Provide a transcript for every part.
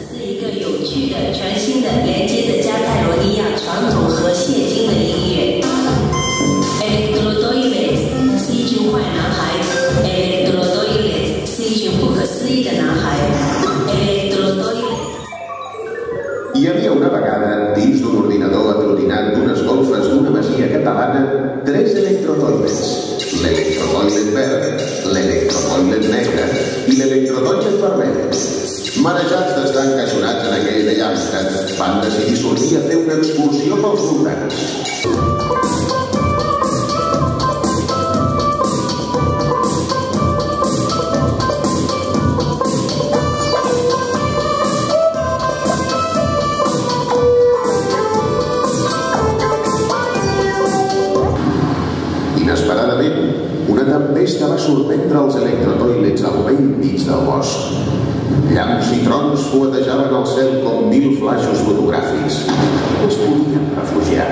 是一个有趣的、全新的，连接着加泰罗尼亚传统和现今的音乐。Electrotoilet 是一群坏男孩 ，Electrotoilet 是一群不可思议的男孩 ，Electrotoilet。 Hi havia una vegada, dins d'un ordinador atrotinat d'unes golfes d'una masia catalana, 3 electrotoilets. L'electrotoilet verd, l'electrotoilet negre i l'electrotoilet vermell. Manejats d'estar encaixonats en aquell vell hàbitat, van decidir sortir a fer una excursió pels voltants. Inesperadament, una tempesta va sorprendre els electrotoilets al vell mig del bosc. Llamps i trons fuetejaven el cel com 1000 flaixos fotogràfics. No es podien refugiar.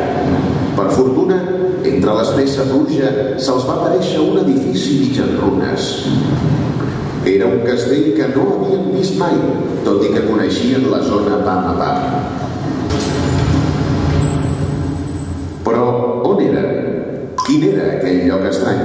Per fortuna, entre l'espessa pluja, se'ls va aparèixer un edifici mig en runes. Era un castell que no havien vist mai, tot i que coneixien la zona pam a pam. Però on eren? Quin era aquell lloc estrany?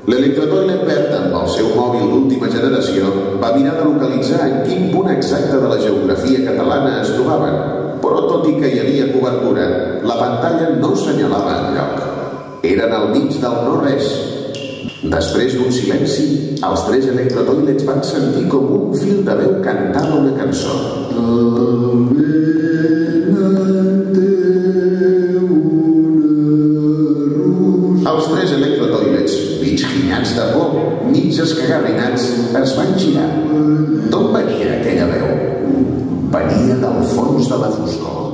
L'electrotoilet verd, amb el seu mòbil d'última generació, va mirar de localitzar en quin punt exacte de la geografia catalana es trobaven, però tot i que hi havia cobertura, la pantalla no senyalava enlloc. Eren al mig del no-res. Després d'un silenci, els 3 electrotoilets van sentir com un fil de veu cantava una cançó. Els 3 electrotoilets, mig ginyats de por, mig escagarrinats, es van girar. D'on venia aquella veu? Venia del fons de la foscor.